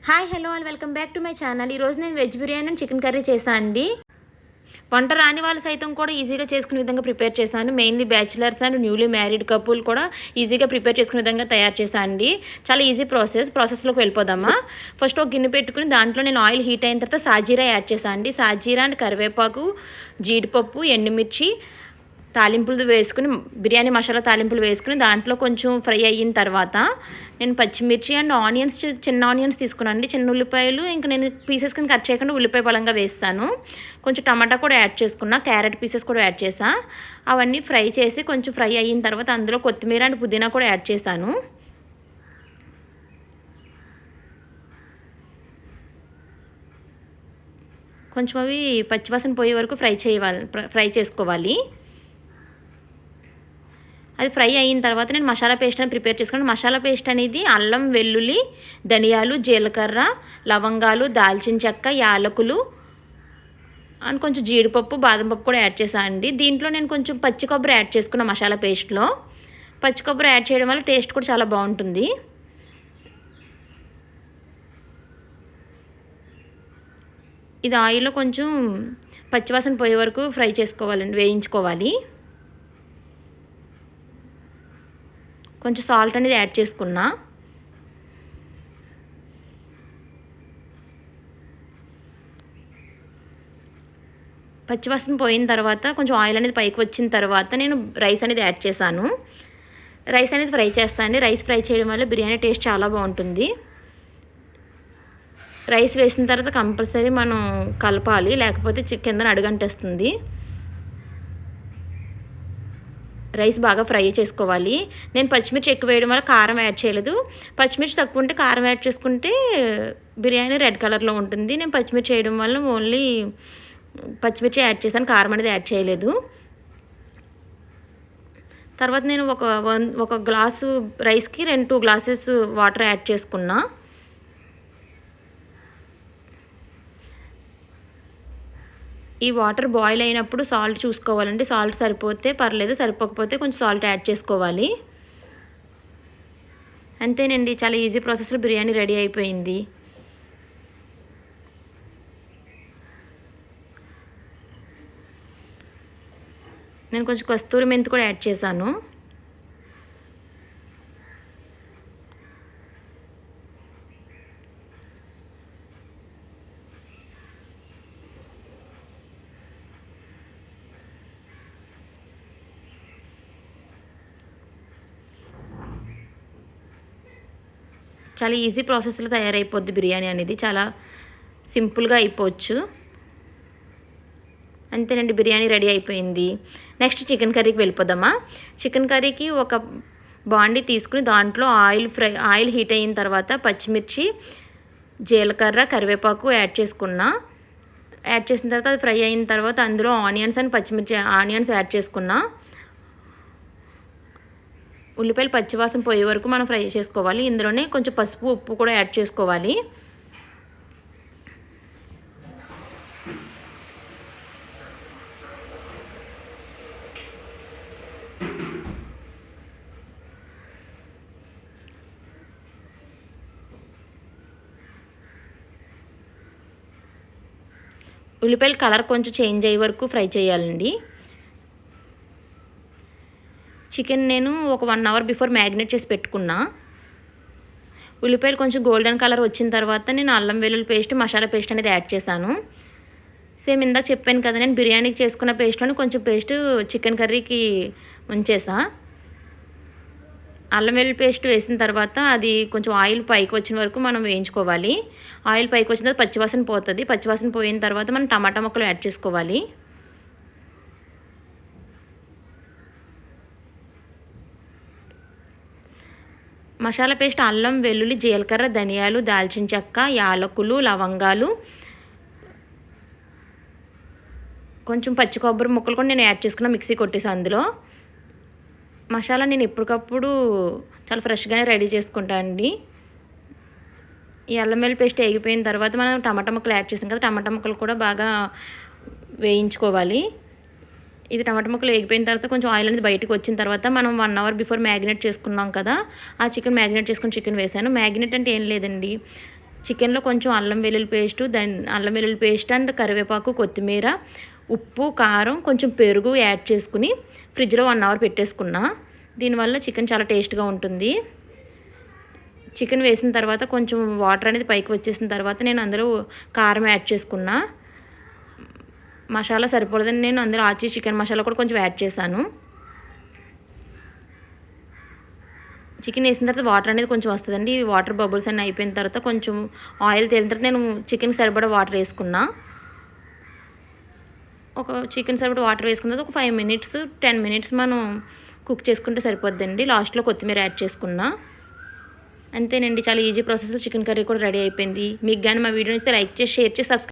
Hi hello all welcome back to my channel. ఈరోజు నేను veg biryani and chicken curry చేశాను అండి. వంట రాని వాళ్ళు సైతం కూడా ఈజీగా చేసుకునే విధంగా ప్రిపేర్ చేశాను. Mainly bachelors and newly married couple కూడా ఈజీగా ప్రిపేర్ చేసుకునే విధంగా తయారు చేశాను అండి. చాలా ఈజీ ప్రాసెస్లోకి వెళ్ళిపోదామా. ఫస్ట్ ఒక గిన్నె పెట్టుకుని దాంట్లో నేను ఆయిల్ హీట్ అయిన తర్వాత సాజీరా యాడ్ చేశాను అండి. సాజీరా అండ్ కరివేపాకు, జీడిపప్పు, ఎండుమిర్చి తాలింపులు వేసుకుని బిర్యానీ మసాలా తాలింపులు వేసుకుని దాంట్లో కొంచెం ఫ్రై అయిన తర్వాత నేను పచ్చిమిర్చి అండ్ ఆనియన్స్, చిన్న ఆనియన్స్ తీసుకున్నాను అండి. చిన్న ఉల్లిపాయలు ఇంకా నేను పీసెస్ కింద కట్ చేయకుండా ఉల్లిపాయ బలంగా వేస్తాను. కొంచెం టమాటా కూడా యాడ్ చేసుకున్నా, క్యారెట్ పీసెస్ కూడా యాడ్ చేసా. అవన్నీ ఫ్రై చేసి కొంచెం ఫ్రై అయిన తర్వాత అందులో కొత్తిమీర అండ్ పుదీనా కూడా యాడ్ చేశాను. కొంచెం అవి పచ్చివాసన పోయే వరకు ఫ్రై చేసుకోవాలి. అది ఫ్రై అయిన తర్వాత నేను మసాలా పేస్ట్ అనేది ప్రిపేర్ చేసుకున్నాను. మసాలా పేస్ట్ అనేది అల్లం, వెల్లుల్లి, ధనియాలు, జీలకర్ర, లవంగాలు, దాల్చిన చెక్క, యాలకులు అండ్ కొంచెం జీడిపప్పు, బాదం పప్పు కూడా యాడ్ చేశాను అండి. దీంట్లో నేను కొంచెం పచ్చి కొబ్బరి యాడ్ చేసుకున్న మసాలా పేస్ట్లో. పచ్చి కొబ్బరి యాడ్ చేయడం వల్ల టేస్ట్ కూడా చాలా బాగుంటుంది. ఇది ఆయిల్లో కొంచెం పచ్చివాసన పోయే వరకు ఫ్రై చేసుకోవాలండి, వేయించుకోవాలి. కొంచెం సాల్ట్ అనేది యాడ్ చేసుకున్నా. పచ్చివాసన పోయిన తర్వాత కొంచెం ఆయిల్ అనేది పైకి వచ్చిన తర్వాత నేను రైస్ అనేది యాడ్ చేశాను. రైస్ అనేది ఫ్రై చేస్తాను. రైస్ ఫ్రై చేయడం వల్ల బిర్యానీ టేస్ట్ చాలా బాగుంటుంది. రైస్ వేసిన తర్వాత కంపల్సరీ మనం కలపాలి, లేకపోతే కిందన అడుగంటేస్తుంది. రైస్ బాగా ఫ్రై చేసుకోవాలి. నేను పచ్చిమిర్చి ఎక్కువ వేయడం వల్ల కారం యాడ్ చేయలేదు. పచ్చిమిర్చి తక్కువ ఉంటే కారం యాడ్ చేసుకుంటే బిర్యానీ రెడ్ కలర్లో ఉంటుంది. నేను పచ్చిమిర్చి వేయడం వల్ల ఓన్లీ పచ్చిమిర్చి యాడ్ చేశాను, కారం అనేది యాడ్ చేయలేదు. తర్వాత నేను ఒక గ్లాసు రైస్కి 2 గ్లాసెస్ వాటర్ యాడ్ చేసుకున్నా. ఈ వాటర్ బాయిల్ అయినప్పుడు సాల్ట్ చూసుకోవాలండి. సాల్ట్ సరిపోతే పర్లేదు, సరిపోకపోతే కొంచెం సాల్ట్ యాడ్ చేసుకోవాలి. అంతేనండి, చాలా ఈజీ ప్రాసెస్లో బిర్యానీ రెడీ అయిపోయింది. నేను కొంచెం కస్తూరి మెంతి కూడా యాడ్ చేశాను. చాలా ఈజీ ప్రాసెస్లో తయారైపోద్ది బిర్యానీ అనేది, చాలా సింపుల్గా అయిపోవచ్చు. అంతేనండి, బిర్యానీ రెడీ అయిపోయింది. నెక్స్ట్ చికెన్ కర్రీకి వెళ్ళిపోదామా. చికెన్ కర్రీకి ఒక బాండీ తీసుకుని దాంట్లో ఆయిల్ హీట్ అయిన తర్వాత పచ్చిమిర్చి, జీలకర్ర, కరివేపాకు యాడ్ చేసుకున్నా. యాడ్ చేసిన తర్వాత అది ఫ్రై అయిన తర్వాత అందులో ఆనియన్స్ యాడ్ చేసుకున్నా. ఉల్లిపాయలు పచ్చివాసన పోయే వరకు మనం ఫ్రై చేసుకోవాలి. ఇందులోనే కొంచెం పసుపు, ఉప్పు కూడా యాడ్ చేసుకోవాలి. ఉల్లిపాయల కలర్ కొంచెం చేంజ్ అయ్యే వరకు ఫ్రై చేయాలండి. చికెన్ నేను ఒక 1 అవర్ బిఫోర్ మ్యాగ్నేట్ చేసి పెట్టుకున్నా. ఉల్లిపాయలు కొంచెం గోల్డెన్ కలర్ వచ్చిన తర్వాత నేను అల్లం వెల్లుల్లి పేస్ట్, మసాలా పేస్ట్ అనేది యాడ్ చేశాను. సేమ్ ఇందాక చెప్పాను కదా, నేను బిర్యానీకి చేసుకున్న పేస్ట్లోని కొంచెం పేస్ట్ చికెన్ కర్రీకి ఉంచేసా. అల్లం వెల్లుల్లి పేస్ట్ వేసిన తర్వాత అది కొంచెం ఆయిల్ పైకి వచ్చిన వరకు మనం వేయించుకోవాలి. ఆయిల్ పైకి వచ్చిన తర్వాత పచ్చివాసన పోతుంది. పచ్చివాసన పోయిన తర్వాత మనం టమాటా ముక్కలు యాడ్ చేసుకోవాలి. మసాలా పేస్ట్ అల్లం, వెల్లుల్లి, జీలకర్ర, ధనియాలు, దాల్చిన చెక్క, యాలకులు, లవంగాలు, కొంచెం పచ్చి కొబ్బరి ముక్కలు కూడా నేను యాడ్ చేసుకున్నా, మిక్సీ కొట్టేసి అందులో. మసాలా నేను ఎప్పటికప్పుడు చాలా ఫ్రెష్గానే రెడీ చేసుకుంటాను అండి. ఈ అల్లం వెల్లుల్లి పేస్ట్ వేగిపోయిన తర్వాత మనం టమాటా ముక్కలు యాడ్ చేసాం కదా, టమాటా ముక్కలు కూడా బాగా వేయించుకోవాలి. ఇది టమాటా ముక్కలు వేగిపోయిన తర్వాత కొంచెం ఆయిల్ అనేది బయటకు వచ్చిన తర్వాత మనం 1 అవర్ బిఫోర్ మ్యాగ్నేట్ చేసుకున్నాం కదా, ఆ చికెన్ మ్యాగ్నేట్ చేసుకుని చికెన్ వేసాను. మ్యాగ్నేట్ అంటే ఏం లేదండి, చికెన్లో కొంచెం అల్లం వెల్లుల్లి పేస్ట్ అండ్ కరివేపాకు, కొత్తిమీర, ఉప్పు, కారం, కొంచెం పెరుగు యాడ్ చేసుకుని ఫ్రిడ్జ్లో 1 అవర్ పెట్టేసుకున్నా. దీనివల్ల చికెన్ చాలా టేస్ట్గా ఉంటుంది. చికెన్ వేసిన తర్వాత కొంచెం వాటర్ అనేది పైకి వచ్చేసిన తర్వాత నేను అందులో కారం యాడ్ చేసుకున్నా. మసాలా సరిపోలేదని నేను అందులో ఆచి చికెన్ మసాలా కూడా కొంచెం యాడ్ చేశాను. చికెన్ వేసిన తర్వాత వాటర్ అనేది కొంచెం వస్తుందండి. ఈ వాటర్ బబుల్స్ అన్నీ అయిపోయిన తర్వాత కొంచెం ఆయిల్ తేలిన తర్వాత నేను చికెన్ సరిపడా వాటర్ వేసుకున్నా. చికెన్ సరిపడా వాటర్ వేసుకున్న తర్వాత ఒక 5 మినిట్స్ 10 మినిట్స్ మనం కుక్ చేసుకుంటే సరిపోద్దండి. లాస్ట్లో కొత్తిమీర యాడ్ చేసుకున్నా. అంతేనండి, చాలా ఈజీ ప్రాసెస్లో చికెన్ కర్రీ కూడా రెడీ అయిపోయింది. మీకు కానీ మా వీడియో నచ్చితే లైక్ చేసి, షేర్ చేసి, సబ్స్క్రైబ్